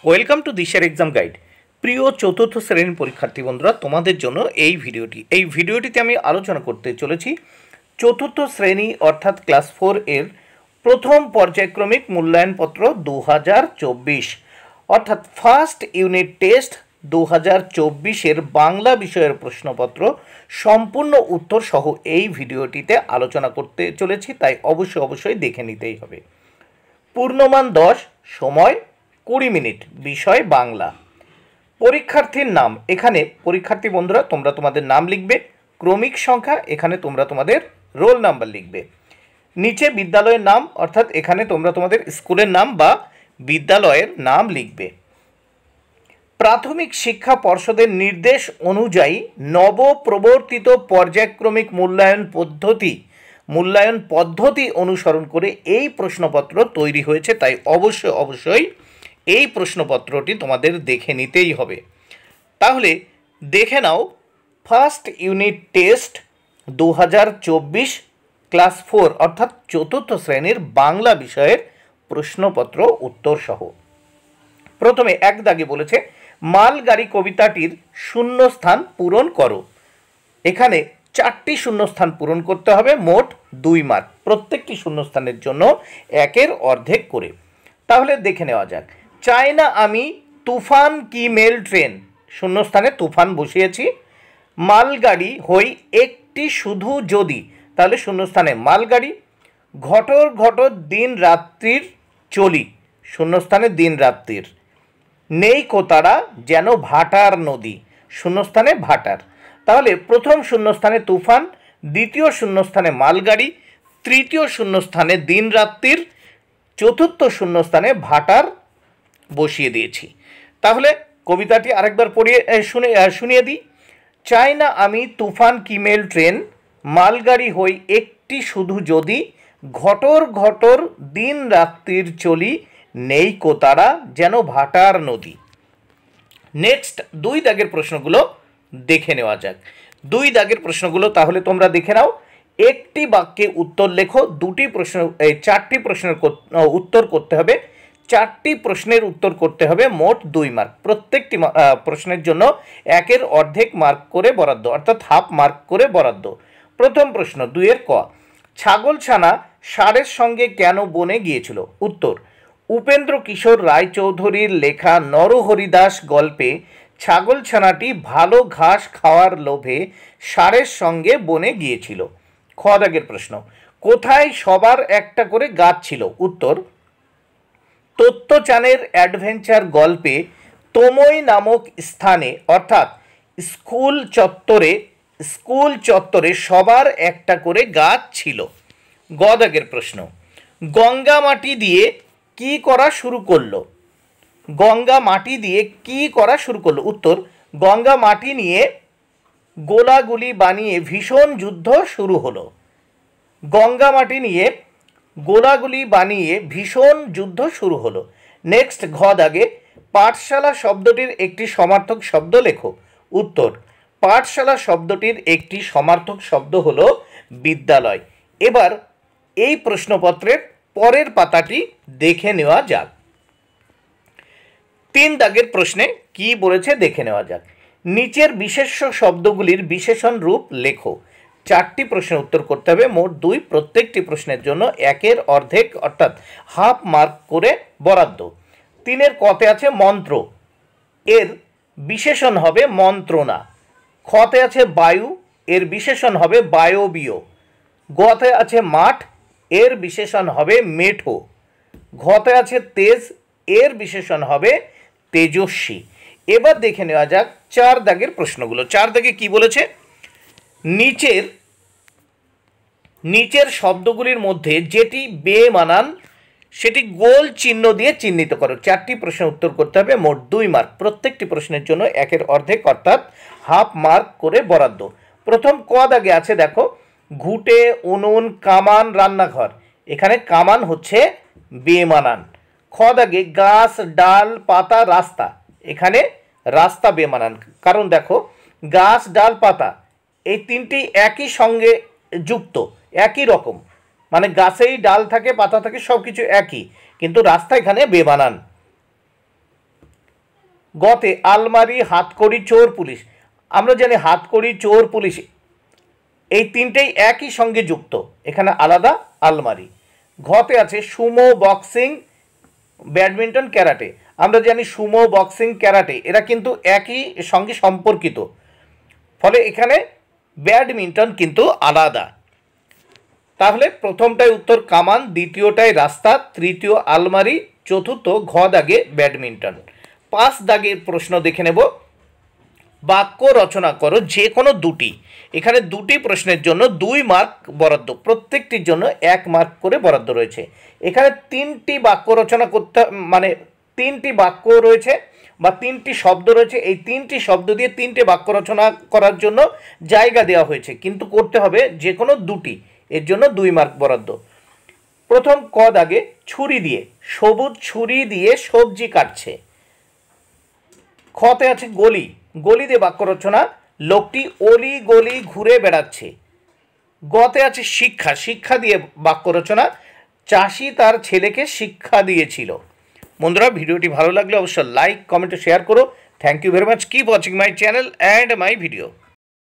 Welcome to দিশার exam guide. প্রিয় চতুর্থ শ্রেণীর পরীক্ষার্থী বন্ধুরা, তোমাদের জন্য এই ভিডিওটিতে আমি আলোচনা করতে চলেছি চতুর্থ শ্রেণী অর্থাৎ ক্লাস 4 এর প্রথম পর্যায়ক্রমিক মূল্যায়নপত্র 2024 অর্থাৎ ফার্স্ট ইউনিট টেস্ট 2024 বাংলা বিষয়ের প্রশ্নপত্র সম্পূর্ণ উত্তর সহ এই ভিডিওটিতে আলোচনা করতে চলেছি, তাই অবশ্যই দেখে নিতেই হবে। পূর্ণমান 10, সময় 20 মিনিট, বিষয় বাংলা। পরীক্ষার্থীর নাম, এখানে পরীক্ষার্থী বন্ধুরা তোমরা তোমাদের নাম লিখবে, ক্রমিক সংখ্যা এখানে তোমরা তোমাদের রোল নাম্বার লিখবে, নিচে বিদ্যালয়ের নাম অর্থাৎ এখানে তোমরা তোমাদের স্কুলের নাম বা বিদ্যালয়ের নাম লিখবে। প্রাথমিক শিক্ষা পর্ষদের নির্দেশ অনুযায়ী নবপ্রবর্তিত পর্যায়ক্রমিক মূল্যায়ন পদ্ধতি অনুসরণ করে এই প্রশ্নপত্র তৈরি হয়েছে, তাই অবশ্যই এই প্রশ্নপত্রটি তোমাদের দেখে নিতেই হবে। তাহলে দেখে নাও ফার্স্ট ইউনিট টেস্ট 2024 ক্লাস 4 অর্থাৎ চতুর্থ শ্রেণীর বাংলা বিষয়ের প্রশ্নপত্র উত্তর সহ। প্রথমে এক দাগে বলেছে মালগাড়ি কবিতাটির শূন্যস্থান পূরণ করো। এখানে 4টি শূন্যস্থান পূরণ করতে হবে, মোট 2 মার্ক, প্রত্যেকটি শূন্যস্থানের জন্য 1-এর অর্ধেক করে। তাহলে দেখে নেওয়া যাক। চাই না আমি তুফান কি মেল ট্রেন, শূন্যস্থানে তুফান বসিয়েছি। মালগাড়ি হই একটি শুধু যদি, তাহলে শূন্যস্থানে মালগাড়ি। ঘটর ঘটর দিন রাত্রির চলি, শূন্যস্থানে দিন রাত্রির। নেই কোতারা যেন ভাটার নদী, শূন্যস্থানে ভাটার। তাহলে প্রথম শূন্যস্থানে তুফান, দ্বিতীয় শূন্যস্থানে মালগাড়ি, তৃতীয় শূন্যস্থানে দিন রাত্রির, চতুর্থ শূন্যস্থানে ভাটার বসিয়ে দিয়েছি। তাহলে কবিতাটি আরেকবার শুনিয়ে দিই। চাই না আমি তুফান কি মেল ট্রেন, মালগাড়ি হই একটি শুধু যদি, ঘটর ঘটর দিন রাত্রির চলি, নেই কোতারা যেন ভাটার নদী। নেক্সট 2 দাগের প্রশ্নগুলো দেখে নেওয়া যাক। 2 দাগের প্রশ্নগুলো তাহলে তোমরা দেখে নাও। একটি বাক্যে উত্তর লেখো, 4টি প্রশ্নের উত্তর করতে হবে। 4টি প্রশ্নের উত্তর করতে হবে, মোট 2 মার্ক, প্রত্যেকটি প্রশ্নের জন্য 1-এর অর্ধেক মার্ক করে বরাদ্দ অর্থাৎ হাফ মার্ক করে বরাদ্দ। প্রথম প্রশ্ন 2-এর ক, ছাগলছানা ষাঁড়ের সঙ্গে কেন বনে গিয়েছিল? উত্তর, উপেন্দ্র কিশোর রায়চৌধুরীর লেখা নরহরিদাস গল্পে ছাগলছানাটি ভালো ঘাস খাওয়ার লোভে ষাঁড়ের সঙ্গে বনে গিয়েছিল। খ দাগের প্রশ্ন, কোথায় সবার একটা করে গাছ ছিল? উত্তর, তত্ত্বচানের অ্যাডভেঞ্চার গল্পে তোমই নামক স্থানে অর্থাৎ স্কুল চত্বরে সবার একটা করে গাছ ছিল। গ দাগের প্রশ্ন, গঙ্গা মাটি দিয়ে কি করা শুরু করলো? উত্তর, গঙ্গা মাটি নিয়ে গোলাগুলি বানিয়ে ভীষণ যুদ্ধ শুরু হলো। নেক্সট ঘ দাগে, পাঠশালা শব্দটির একটি সমার্থক শব্দ লেখো। উত্তর, পাঠশালা শব্দটির একটি সমার্থক শব্দ হলো বিদ্যালয়। এবার এই প্রশ্নপত্রের পরের পাতাটি দেখে নেওয়া যাক। 3 দাগের প্রশ্নে কি বলেছে দেখে নেওয়া যাক। নিচের বিশেষ্য শব্দগুলির বিশেষণ রূপ লেখো। 4টি প্রশ্নের উত্তর করতে হবে, মোট 2, প্রত্যেকটি প্রশ্নের জন্য 1-এর অর্ধেক অর্থাৎ হাফ মার্ক করে বরাদ্দ। 3-এর কতে আছে মন্ত্র, এর বিশেষণ হবে মন্ত্রণা। খতে আছে বায়ু, এর বিশেষণ হবে বায়বীয়। গতে আছে মাঠ, এর বিশেষণ হবে মেঠো। ঘতে আছে তেজ, এর বিশেষণ হবে তেজস্বী। এবার দেখে নেওয়া যাক 4 দাগের প্রশ্নগুলো। 4 দাগে কি বলেছে, নিচের শব্দগুলির মধ্যে যেটি বেমানান সেটি গোল চিহ্ন দিয়ে চিহ্নিত করো। 4টি প্রশ্নের উত্তর করতে হবে, মোট 2 মার্ক, প্রত্যেকটি প্রশ্নের জন্য 1-এর অর্ধেক অর্থাৎ হাফ মার্ক করে বরাদ্দ। প্রথম ক দাগে আছে দেখো, ঘুঁটে, উনুন, কামান, রান্নাঘর, এখানে কামান হচ্ছে বেমানান। খ দাগে গাছ, ডাল, পাতা, রাস্তা, এখানে রাস্তা বেমানান, কারণ দেখো গাছ, ডাল, পাতা এই 3টি একই সঙ্গে যুক্ত, একই রকম, মানে গাছেই ডাল থাকে, পাতা থাকে, সব কিছু একই, কিন্তু রাস্তা এখানে বেমানান। গতে আলমারি, হাতকড়ি, চোর, পুলিশ। আমরা জানি হাতকড়ি, চোর, পুলিশ এই তিনটেই একই সঙ্গে যুক্ত, এখানে আলাদা আলমারি। ঘতে আছে সুমো, বক্সিং, ব্যাডমিন্টন, ক্যারাটে। আমরা জানি সুমো, বক্সিং, ক্যারাটে এরা কিন্তু একই সঙ্গে সম্পর্কিত, ফলে এখানে ব্যাডমিন্টন কিন্তু আলাদা। তাহলে প্রথমটায় উত্তর কামান, দ্বিতীয়টায় রাস্তা, তৃতীয় আলমারি, চতুর্থ ঘ দাগে ব্যাডমিন্টন। 5 দাগের প্রশ্ন দেখে নেব। বাক্য রচনা করো যে কোনো দুটি। এখানে দুটি প্রশ্নের জন্য 2 মার্ক বরাদ্দ, প্রত্যেকটির জন্য 1 মার্ক করে বরাদ্দ রয়েছে। এখানে 3টি বাক্য রচনা করতে, মানে 3টি বাক্য রয়েছে বা 3টি শব্দ রয়েছে। এই 3টি শব্দ দিয়ে 3টে বাক্য রচনা করার জন্য জায়গা দেওয়া হয়েছে, কিন্তু করতে হবে যে কোনো দুটি, এর জন্য 2 মার্ক বরাদ্দ। প্রথম ক দাগে ছুরি দিয়ে, সবুজ ছুরি দিয়ে সবজি কাটছে। খতে আছে গলি, গলি দিয়ে বাক্য রচনা, লোকটি অলি গলি ঘুরে বেড়াচ্ছে। গতে আছে শিক্ষা, শিক্ষা দিয়ে বাক্য রচনা, চাষি তার ছেলেকে শিক্ষা দিয়েছিল। বন্ধুরা, ভিডিওটি ভালো লাগলে অবশ্যই লাইক, কমেন্ট ও শেয়ার করো। Thank you very much. Keep watching my channel and my video.